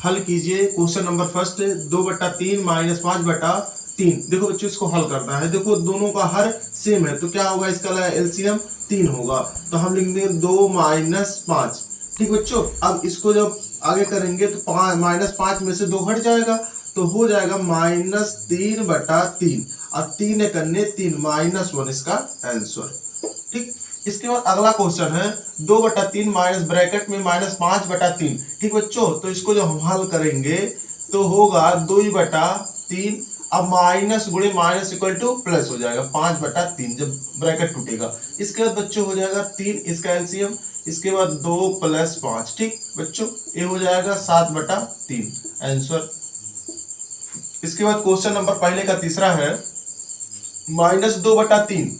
हल कीजिए question number first 2/3 minus 5/3। देखो बच्चों इसको हल करना है। देखो दोनों का हर सेम है तो क्या होगा, इसका एलसीएम 3 होगा तो हम लिख देंगे 2 माइनस 5। ठीक बच्चों, अब इसको जब आगे करेंगे तो -5 में से 2 हट जाएगा तो हो जाएगा -3/3 और 3 करने 3 -1 इसका आंसर। ठीक, इसके बाद अगला क्वेश्चन है 2/3 माइनस ब्रैकेट में -5/3। ठीक बच्चों, तो इसको जब हम हल करेंगे तो होगा 2/3। अब माइनस गुणे माइनस इक्वल टू प्लस हो जाएगा 5/3 जब ब्रैकेट टूटेगा। इसके बाद बच्चों हो जाएगा 3 इसका एलसीएम, इसके बाद 2 + 5। ठीक बच्चों, ये हो जाएगा 7/3 आंसर। इसके बाद क्वेश्चन नंबर पहले का तीसरा है -2/3।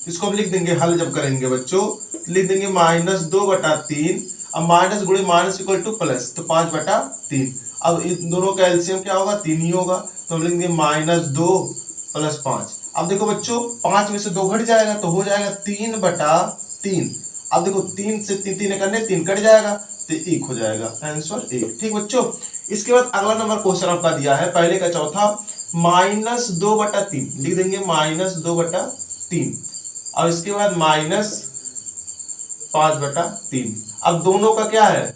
इसको हम लिख देंगे हल जब करेंगे बच्चों, लिख देंगे -2/3। अब माइनस गुणे माइनस इक्वल टू प्लस तो 5/3। अब इन दोनों का एलसीएम क्या होगा, 3 ही होगा तो हम लिख देंगे -2 + 5। अब देखो बच्चों 5 में से 2 घट जाएगा तो हो जाएगा 3/3। अब देखो 3 से 3 करने 3 कट जाएगा तो 1 हो जाएगा आंसर 1। ठीक बच्चों, इसके बाद अगला नंबर क्वेश्चन आपका दिया है पहले का चौथा -2/3। लिख देंगे -2/3 और इसके बाद -5/3। अब दोनों का क्या है,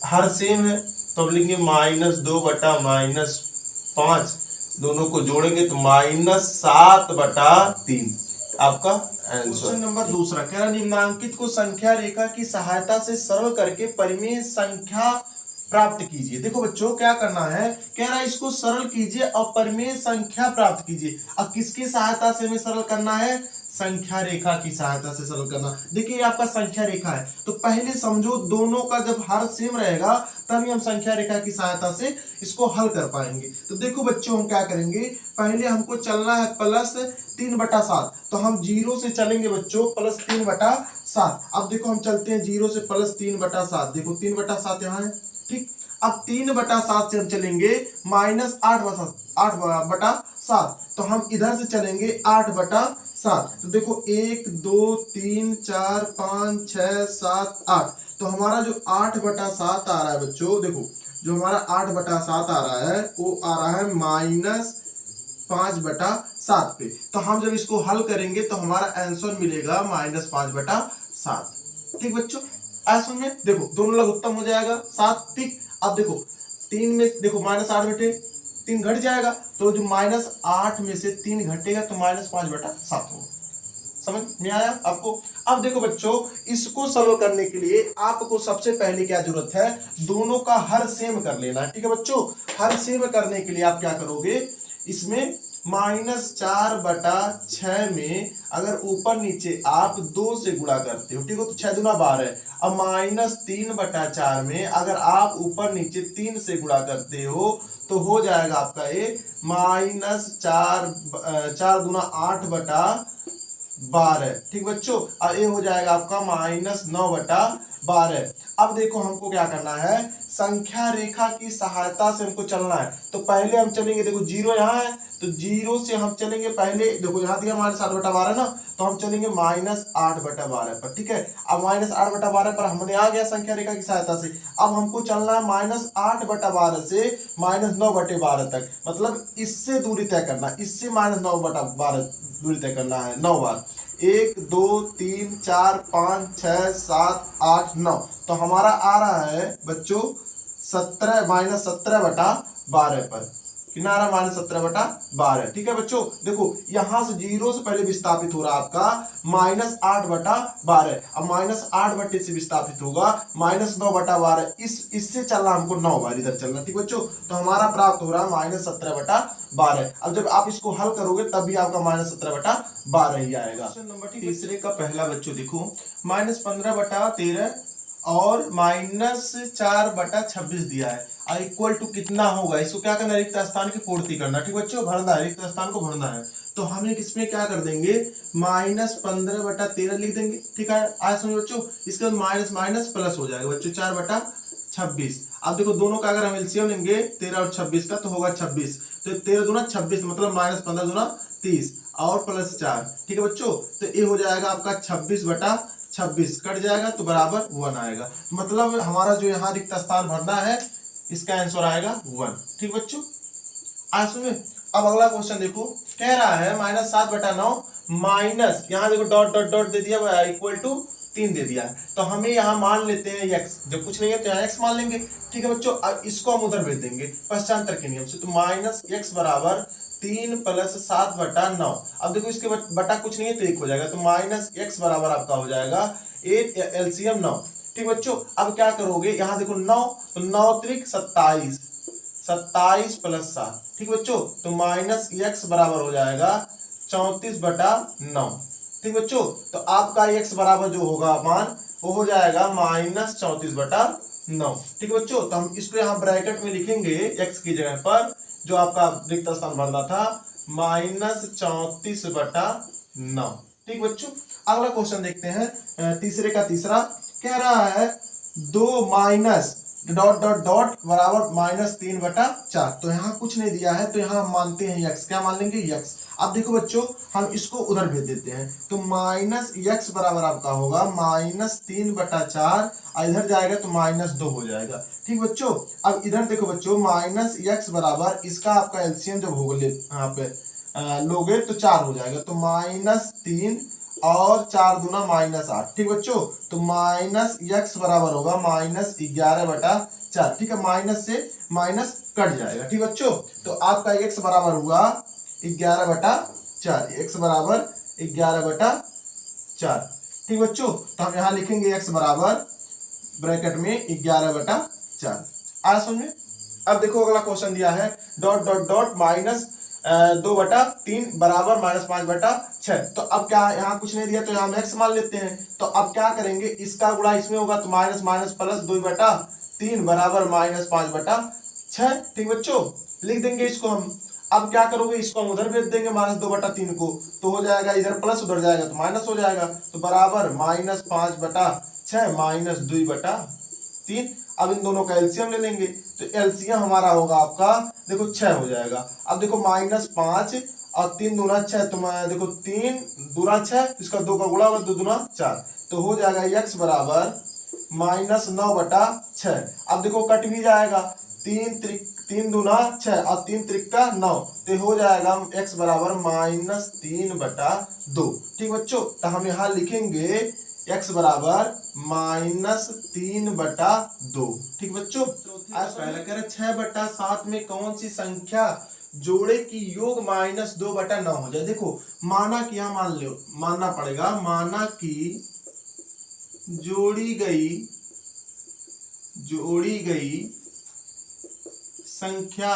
हर सेम है तो हम लिखेंगे -2/-5। दोनों को जोड़ेंगे तो -7/3 आपका आंसर। क्वेश्चन नंबर दूसरा कह रहा निम्नांकित को संख्या रेखा की सहायता से सरल करके परिमेय संख्या प्राप्त कीजिए। देखो बच्चों क्या करना है, कह रहा है इसको सरल कीजिए और परिमेय संख्या प्राप्त कीजिए। अब किसकी सहायता से हमें सरल करना है, संख्या रेखा की सहायता से सरल करना। देखिए ये आपका संख्या रेखा है तो पहले समझो दोनों का जब हर सेम रहेगा तभी हम संख्या रेखा की सहायता से इसको हल कर पाएंगे। तो देखो बच्चों हम क्या करेंगे, पहले हमको चलना है +3/7 तो हम 0 से चलेंगे बच्चों +3/7। अब देखो हम चलते हैं 0 से +3/7। देखो 3/7 यहाँ है। ठीक, अब 3/7 से हम चलेंगे -8/7 तो हम इधर से चलेंगे 8/7। तो देखो 1 2 3 4 5 6 7 8 तो हमारा जो 8/7 आ रहा है बच्चों, देखो जो हमारा 8/7 आ रहा है वो आ रहा है -5/7 पे। तो हम जब इसको हल करेंगे तो हमारा आंसर मिलेगा -5/7। ठीक बच्चों, ऐसा में देखो दोनों लग उत्तम हो जाएगा 7। ठीक, अब देखो 3 में देखो -8/3 घट जाएगा तो जो -8 में से 3 घटेगा तो -5/7 होगा। समझ में आया आपको। अब देखो बच्चों इसको सॉल्व करने के लिए आपको सबसे पहले क्या जरूरत है, दोनों का हर सेम कर लेना है। ठीक है बच्चों, हर सेम करने के लिए आप क्या करोगे, इसमें -4/6 में अगर ऊपर नीचे आप 2 से गुणा करते हो, ठीक हो, तो 6 दूना 12। अब -3/4 में अगर आप ऊपर नीचे 3 से गुणा करते हो तो हो जाएगा आपका ये -4 दूना 8/12। ठीक बच्चों, और ये हो जाएगा आपका -9/12। अब देखो हमको क्या करना है, संख्या रेखा की सहायता से हमको चलना है। तो पहले हम चलेंगे, देखो 0 यहाँ है तो 0 से हम चलेंगे पहले, देखो यहाँ दिया -8/12 ना, तो हम चलेंगे -8/12 पर। ठीक है, अब -8/12 पर हमने आ गया संख्या रेखा की सहायता से। अब हमको चलना है -8/12 से -9/12 तक, मतलब इससे दूरी तय करना, इससे -9/12 दूरी तय करना है 9 बार। 1 2 3 4 5 6 7 8 9 तो हमारा आ रहा है बच्चों 17/12 पर। कितना आ रहा है, -17/12। ठीक है बच्चों, देखो यहां से 0 से पहले विस्थापित हो रहा है आपका -8/12। अब -8 से विस्थापित होगा -9/12। इससे चलना हमको 9 बार इधर चलना। ठीक बच्चों, तो हमारा प्राप्त हो रहा है -17/12। अब जब आप इसको हल करोगे तब भी आपका -17/12 ही आएगा। क्वेश्चन नंबर तीसरे का पहला बच्चों देखो -15/13 और -4/26 दिया है और इक्वल टू कितना होगा, इसको क्या करना है, रिक्त स्थान की पूर्ति करना। ठीक बच्चों, भरना है, रिक्त स्थान को भरना है। तो हम इसमें क्या कर देंगे, -15/13 लिख देंगे। ठीक है, आज समझो बच्चों, इसके बाद माइनस माइनस प्लस हो जाएगा बच्चों 4/26। अब देखो दोनों का अगर हम एलसीएम लेंगे 13 और 26 का तो होगा 26। तो 13 दूना 26 मतलब -15 दूना 30 और +4। ठीक है बच्चों, तो ये हो जाएगा आपका 26/26 कट जाएगा तो बराबर 1 आएगा। मतलब हमारा जो यहाँ रिक्त स्थान भरना है इसका आंसर आएगा 1। ठीक बच्चों, आज सुनिए। अब अगला क्वेश्चन देखो, कह रहा है -7/9 माइनस, यहाँ देखो डॉट डॉट डॉट दे दिया, इक्वल टू 3 दे दिया है, तो हमें यहाँ मान लेते हैं x, जब कुछ नहीं है तो यहाँ x मान लेंगे। ठीक है बच्चों, अब इसको हम उधर भेज देंगे पश्चांतर के नियम से, तो -x बराबर 3 + 7/9। अब देखो इसके बटा कुछ नहीं है तो 1 हो जाएगा, तो -x बराबर आपका हो जाएगा 8, एलसीएम 9। ठीक बच्चों, अब क्या करोगे, यहाँ देखो 9, तो 9 त्रिक 27, 27 + 7। ठीक बच्चों, तो -x बराबर हो जाएगा 34/9। ठीक बच्चों, तो आपका x बराबर जो होगा मान वो हो जाएगा -34/9। ठीक बच्चों, तो हम इसको यहाँ ब्रैकेट में लिखेंगे x की जगह पर, जो आपका रिक्त स्थान भरना था, -34/9। ठीक बच्चों, अगला क्वेश्चन देखते हैं, तीसरे का तीसरा। कह रहा है 2 माइनस डॉट डॉट डॉट बराबर -3/4। तो यहाँ कुछ नहीं दिया है, तो यहाँ हम मानते हैं x। क्या मान लेंगे, x। अब देखो बच्चों, हम इसको उधर भेज देते हैं, तो -x बराबर आपका होगा -3/4, और इधर जाएगा तो -2 हो जाएगा। ठीक बच्चों, अब इधर देखो बच्चों, -x बराबर इसका आपका एलसीएम जब होगा यहाँ पे लोगे तो 4 हो जाएगा, तो -3 और 4 दूना -8। ठीक बच्चों, तो -x बराबर होगा -11/4। ठीक है, माइनस से माइनस कट जाएगा। ठीक बच्चों, तो आपका x बराबर हुआ 11/4, x बराबर 11/4। ठीक बच्चों, तो हम यहाँ लिखेंगे x बराबर ब्रैकेट में 11/4। आ समझे। अब देखो अगला क्वेश्चन दिया है, डॉट डॉट डॉट -2/3 बराबर -5/6। तो अब क्या, यहाँ कुछ नहीं दिया तो यहाँ हम x मान लेते हैं। तो अब क्या करेंगे, इसका गुणा इसमें होगा, तो माइनस माइनस प्लस 2/3 बराबर -5/6। ठीक बच्चों, लिख देंगे इसको हम। अब क्या करोगे, इसको हम उधर भेज देंगे -2/3 को, तो हो जाएगा इधर प्लस उधर जाएगा तो माइनस हो जाएगा, तो बराबर -5/6 -2/3। अब इन दोनों का एलसीएम ले लेंगे, तो एलसीएम हमारा होगा आपका देखो 6 हो जाएगा। अब देखो -5 और 3 दूना 6, तो देखो 3 दूना 6, इसका 2 का गुणा होगा, 2 दूना 4, तो हो जाएगा x बराबर -9/6। अब देखो कट भी जाएगा, 3 दूना 6 और 3 त्रिका 9, तो हो जाएगा x बराबर -3/2। ठीक बच्चों, तो हम यहाँ लिखेंगे x बराबर -3/2। ठीक बच्चों, आज पहला कह रहे 6/7 में कौन सी संख्या जोड़े की योग -2/9 हो जाए। देखो माना कि यहाँ मान लो, मानना पड़ेगा, माना कि जोड़ी गई संख्या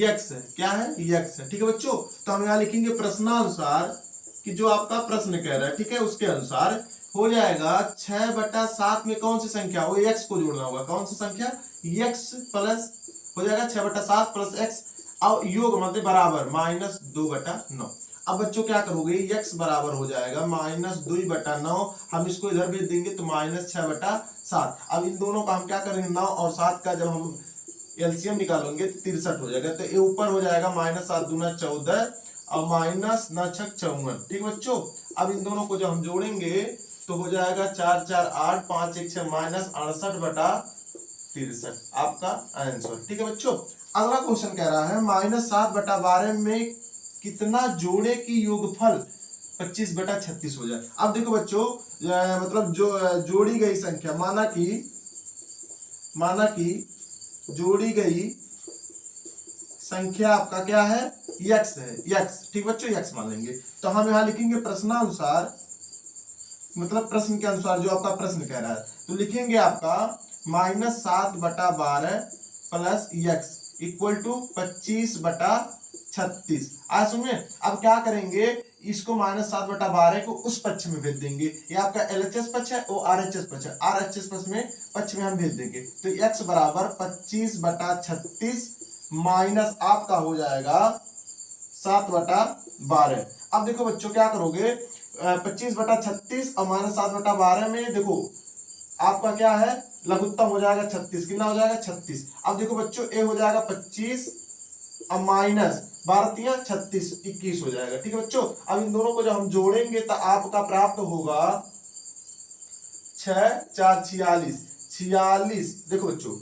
x है। क्या है, x है। ठीक है बच्चों, तो हम यहाँ लिखेंगे प्रश्नानुसार कि जो आपका प्रश्न कह रहा है, ठीक है, उसके अनुसार हो जाएगा 6/7 में कौन सी संख्या, वो x को जोड़ना होगा। कौन सी संख्या, x प्लस हो जाएगा 6/7 प्लस x, और योग मतलब बराबर -2/9। अब बच्चों क्या करोगे, x बराबर हो जाएगा -2/9, हम इसको इधर भेज देंगे तो -6/7। अब इन दोनों का हम क्या करेंगे, 9 और 7 का जब हम एलसीएम निकालेंगे तो 63 हो जाएगा, तो ये ऊपर हो जाएगा -7 दूना 14 और -9×6 54। ठीक बच्चों, अब इन दोनों को जब हम जोड़ेंगे तो हो जाएगा 4 4 8 5 1 6 -68/63 आपका आंसर। ठीक है बच्चों, अगला क्वेश्चन कह रहा है -7/12 में कितना जोड़े की योगफल 25/36 हो जाए। अब देखो बच्चों, मतलब जो जोड़ी गई संख्या, माना कि जोड़ी गई संख्या आपका क्या है, x है, x। ठीक बच्चों, x मान लेंगे, तो हम यहाँ लिखेंगे प्रश्नानुसार, मतलब प्रश्न के अनुसार जो आपका प्रश्न कह रहा है, तो लिखेंगे आपका -7/12 प्लस x इक्वल टू 25/36। आज सुनिए, अब क्या करेंगे, इसको -7/12 को उस पक्ष में भेज देंगे, ये आपका LHS पक्ष है, वो RHS पक्ष है, RHS पक्ष में हम भेज देंगे, तो x बराबर 25/36 माइनस आपका हो जाएगा 7/12। अब देखो बच्चों क्या करोगे, 25/36 और -7/12 में देखो आपका क्या है, लघुत्तम हो जाएगा 36। कितना हो जाएगा, 36। अब देखो बच्चों, ए हो जाएगा 25 और -12 36 21 हो जाएगा। ठीक है बच्चों, अब इन दोनों को जब हम जोड़ेंगे तो आपका प्राप्त होगा 6 4 46। देखो बच्चों,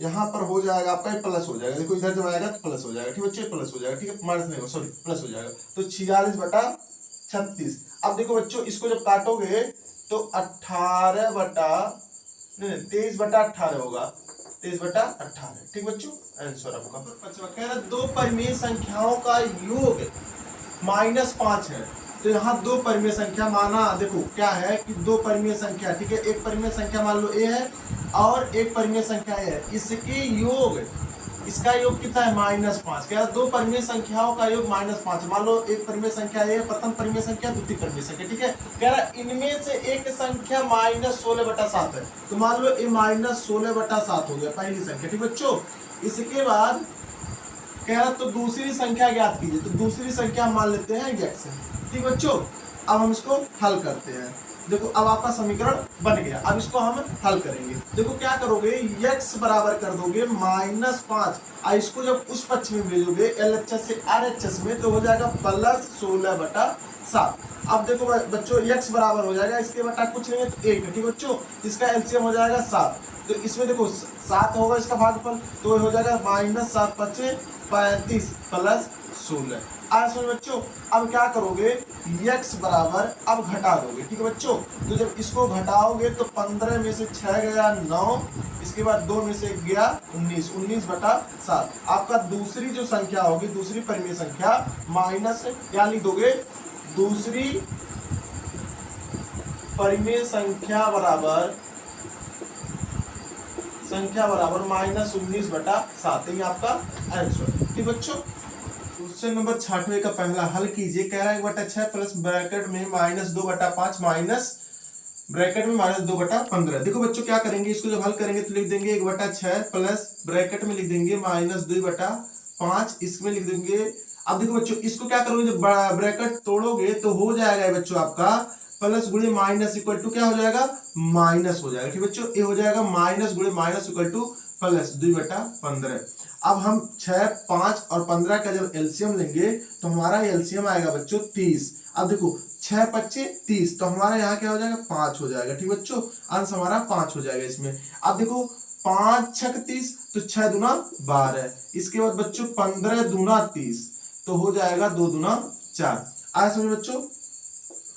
यहाँ पर हो जाएगा आपका प्लस हो जाएगा, देखो इधर जब आएगा तो प्लस हो जाएगा, ठीक बच्चों प्लस हो जाएगा, ठीक है, माइनस नहीं होगा, सॉरी प्लस हो जाएगा। तो 46/36। अब देखो बच्चों इसको जब काटोगे तो 23/18 होगा, 23/18, ठीक बच्चों आंसर आपका। कह रहा दो परिमेय संख्याओं का योग -5 है। तो यहाँ दो परिमेय संख्या माना, देखो क्या है कि दो परिमेय संख्या, ठीक है, एक परिमेय संख्या मान लो ए है और एक परिमेय संख्या ए है, इसके योग, इसका योग कितना है -5। कह रहा दो परिमेय संख्याओं का योग -5। मान लो एक परिमेय संख्या ए, प्रथम परिमेय संख्या, द्वितीय परिमेय संख्या, ठीक है। कह रहा इनमें से एक संख्या -16/7 है, तो मान लो ये -16/7 हो गया पहली संख्या, ठीक बच्चों। इसके बाद कह रहा तो दूसरी संख्या ज्ञात कीजिए, तो दूसरी संख्या मान लेते हैं x, ठीक बच्चों। अब हम इसको हल करते हैं, देखो अब आपका समीकरण बन गया, अब इसको हम हल करेंगे। देखो क्या करोगे, x बराबर कर दोगे -5, और इसको जब उस पक्ष में भेजोगे LHS से RHS में, तो हो जाएगा +16/7। अब देखो बच्चों x बराबर हो जाएगा, इसके बटा कुछ नहीं है तो 1 है, ठीक बच्चों। इसका एलसीएम हो जाएगा 7, तो इसमें देखो 7 होगा इसका भागफल, तो हो जाएगा -7×5 = 35 + 16। समझ बच्चों। अब क्या करोगे, x बराबर अब घटा दोगे, ठीक है बच्चों। तो जब इसको घटाओगे तो 15 में से 6 गया 9, इसके बाद 2 में से 1 गया 19, 19/7। आपका दूसरी जो संख्या होगी, दूसरी परिमेय संख्या माइनस क्या लिख दोगे, दूसरी परिमेय संख्या बराबर -19/7, ये आपका आंसर, ठीक बच्चों। क्वेश्चन नंबर 6 का पहला हल कीजिए। कह रहा है 1/6 प्लस ब्रैकेट में -2/5 माइनस ब्रैकेट में -2/15। देखो बच्चों क्या करेंगे, इसको जब हल करेंगे तो लिख देंगे 1/6 प्लस ब्रैकेट में लिख देंगे -2/5, इसमें लिख देंगे। अब देखो बच्चों इसको क्या करोगे, जब ब्रैकेट तोड़ोगे तो हो जाएगा बच्चों आपका प्लस गुणे माइनस इक्वल टू क्या हो जाएगा, माइनस हो जाएगा, ठीक बच्चों। ये हो जाएगा माइनस गुणे माइनस इक्वल टू प्लस 2/15। अब हम 6, 5 और 15 का जब एलसीएम लेंगे तो हमारा एलसीएम आएगा बच्चों 30। अब देखो 6 × 5 = 30, तो हमारा यहाँ क्या हो जाएगा 5 हो जाएगा, ठीक बच्चों। आंसर हमारा 5 हो जाएगा इसमें। अब देखो 5 × 6 = 30, तो 6 दूना 12, इसके बाद बच्चों 15 दूना 30, तो हो जाएगा 2 दूना 4। आया समझ बच्चों।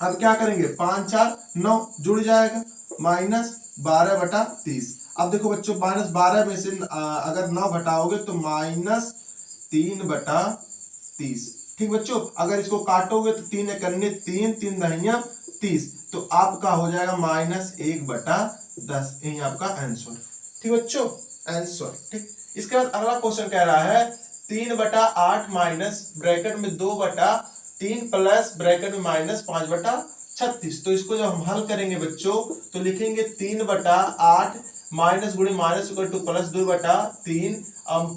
अब क्या करेंगे, 5 × 4 = 9 जुड़ जाएगा, -12/30। अब देखो बच्चों -12 में से अगर 9 घटाओगे तो -3/30, ठीक बच्चों। अगर इसको काटोगे तो 3 × 3 = 3, 3 × 30, तो आपका हो जाएगा -1/10, यही आपका आंसर, ठीक बच्चों आंसर, ठीक। इसके बाद अगला क्वेश्चन कह रहा है 3/8 माइनस ब्रैकेट में 2/3 प्लस ब्रैकेट में -5/36। तो इसको जब हम हल करेंगे बच्चों तो लिखेंगे 3/8 माइनस गुणे minus equal two plus 2/3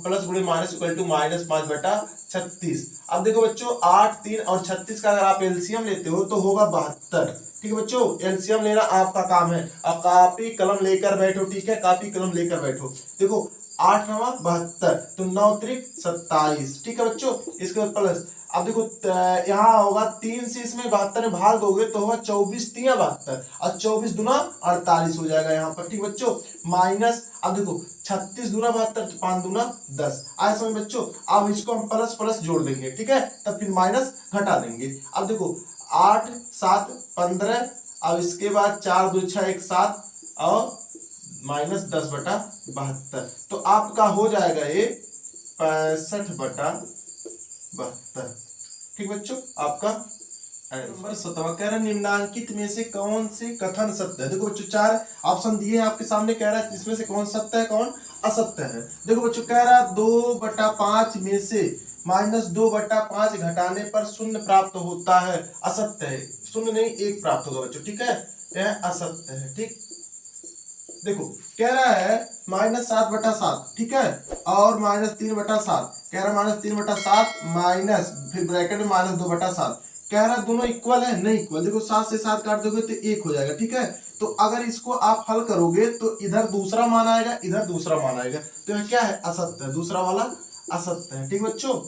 plus गुणे माइनस इक्वल टू -5/36। अब देखो बच्चों 8, 3 और 36 का अगर आप एलसीएम लेते हो तो होगा 72, ठीक है बच्चों। एलसीएम लेना आपका काम है, अब कॉपी कलम लेकर बैठो, ठीक है, कॉपी कलम लेकर बैठो। देखो 8 × 9 = 72, तो 9 × 3 = 27, ठीक है बच्चों। इसके बाद प्लस, अब देखो यहाँ होगा 3 से इसमें 72 में भाग दोगे तो होगा 24 × 3 = 72 और 24 दूना 48 हो जाएगा यहाँ पर, ठीक बच्चों। माइनस, अब देखो 36 दूना 72, 5 दूना 10। आया समझ बच्चों। अब इसको हम प्लस प्लस जोड़ देंगे, ठीक है, तब फिर माइनस घटा देंगे। अब देखो 8, 7, 15, अब इसके बाद 4, 2, 6, 1, 7 और -10/72, तो आपका हो जाएगा ये 65/72, ठीक बच्चों। आपका नंबर 7 कह रहा है निम्नलिखित में से कौन से कथन सत्य है। देखो बच्चों 4 ऑप्शन दिए हैं आपके सामने, कह रहा है इसमें से कौन सत्य है कौन असत्य है। देखो बच्चों कह रहा है 2/5 में से -2/5 घटाने पर 0 प्राप्त होता है, असत्य है। 0 नहीं 1 प्राप्त होगा बच्चों, ठीक है, यह असत्य है, ठीक। देखो कह रहा है -7/7, ठीक है, और -3/7, कह रहा है -3/7 माइनस फिर ब्रैकेट में -2/7, कह रहा है दोनों इक्वल है, नहीं इक्वल। देखो 7 से 7 काट दोगे तो 1 हो जाएगा, ठीक है। तो अगर इसको आप हल करोगे तो इधर दूसरा मान आएगा, इधर दूसरा मान आएगा, तो यह क्या है, असत्य है, दूसरा वाला असत्य है, ठीक बच्चों,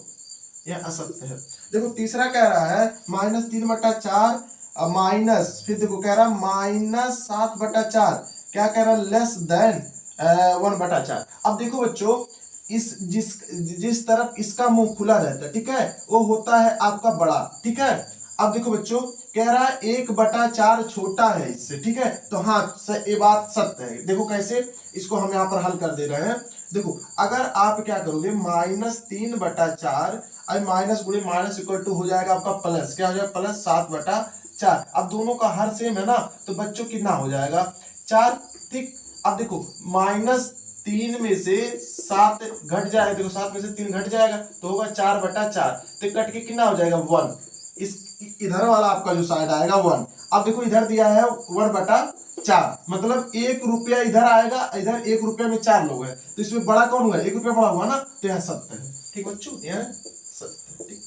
यह असत्य है। देखो तीसरा कह रहा है -3/4 माइनस, फिर देखो कह रहा है -7/4, क्या कह रहा है लेस देन 1/4। अब देखो बच्चों, इस जिस तरफ इसका मुंह खुला रहता है, ठीक है, वो होता है आपका बड़ा, ठीक है। अब देखो बच्चों, कह रहा है 1/4 छोटा है इससे, ठीक है, तो हाँ ये बात सत्य है। देखो कैसे, इसको हम यहाँ पर हल कर दे रहे हैं। देखो अगर आप क्या करोगे, -3/4 और माइनस गुणे माइनस इक्वल टू हो जाएगा आपका प्लस, क्या हो जाएगा, प्लस 7/4। अब दोनों का हर सेम है ना, तो बच्चों कितना हो जाएगा, 4, ठीक। अब देखो -3 में से 7 घट जाएगा, देखो 7 में से 3 घट जाएगा तो होगा 4/4, तो कट के कितना हो जाएगा 1। इस इधर वाला आपका जो साइड आएगा 1। अब देखो इधर दिया है 1/4, मतलब 1 रुपया इधर आएगा, इधर 1 रुपया में 4 लोग हैं, तो इसमें बड़ा कौन हुआ, 1 रुपया बड़ा हुआ ना, तो यहाँ सत्य है, ठीक बच्चों, यहाँ सत्य, ठीक।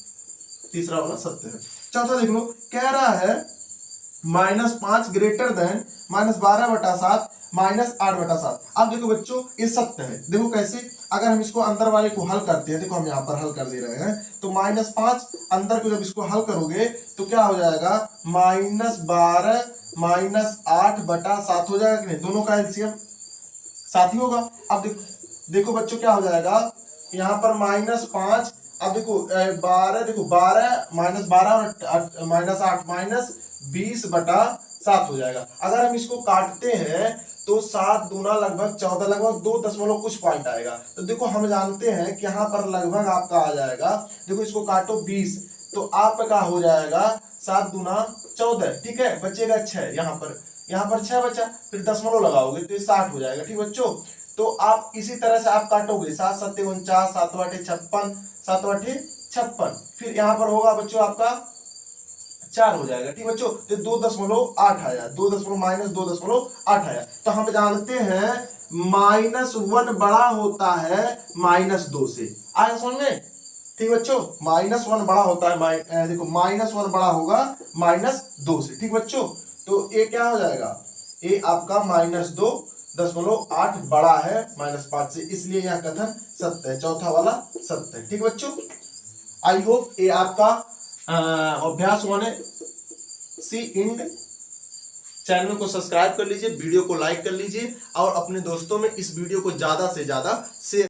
तीसरा वाला सत्य है। चौथा देख लो, कह रहा है -5 ग्रेटर देन -12/7 -8/7। अब देखो बच्चों ये सत्य है। देखो कैसे, अगर हम इसको अंदर वाले को हल करते हैं, देखो हम यहाँ पर हल कर दे रहे हैं, तो -5 अंदर को जब इसको हल करोगे तो क्या हो जाएगा, -12 -8/7 हो जाएगा कि नहीं, दोनों का एलसीएम साथ ही होगा। अब देखो बच्चों क्या हो जाएगा, यहाँ पर -5, अब देखो 12, देखो 12 -12 -8 -20/7 हो जाएगा। अगर हम इसको काटते हैं तो 7 दूना लगभग 14, लगभग 2 दशमलव कुछ पॉइंट आएगा। तो देखो हम जानते हैं कि यहाँ पर लगभग आपका आ जाएगा, देखो इसको काटो 20, तो आपका हो जाएगा 7 दूना 14, ठीक है, बचेगा 6, यहाँ पर 6 बचा, फिर दशमलव लगाओगे तो ये 60 हो जाएगा, ठीक बच्चों। तो आप इसी तरह से आप काटोगे, 7 7 49, 7 8 56, 7 8 56, फिर यहाँ पर होगा बच्चों आपका 4 हो जाएगा, ठीक बच्चों। तो 2.8 आया, 2.8 आया। तो हम जानते हैं -1 बड़ा होता है -2 से, आया समझ में, ठीक बच्चों, -1 बड़ा होता है, देखो -1 बड़ा होगा -2 से, ठीक बच्चों। तो ये क्या हो जाएगा, ये आपका -2.8 बड़ा है -5 से, इसलिए यह कथन सत्य है, चौथा वाला सत्य है, ठीक बच्चों। आई होप ये आपका अभ्यास 1C इंड। चैनल को सब्सक्राइब कर लीजिए, वीडियो को लाइक कर लीजिए और अपने दोस्तों में इस वीडियो को ज्यादा से ज्यादा शेयर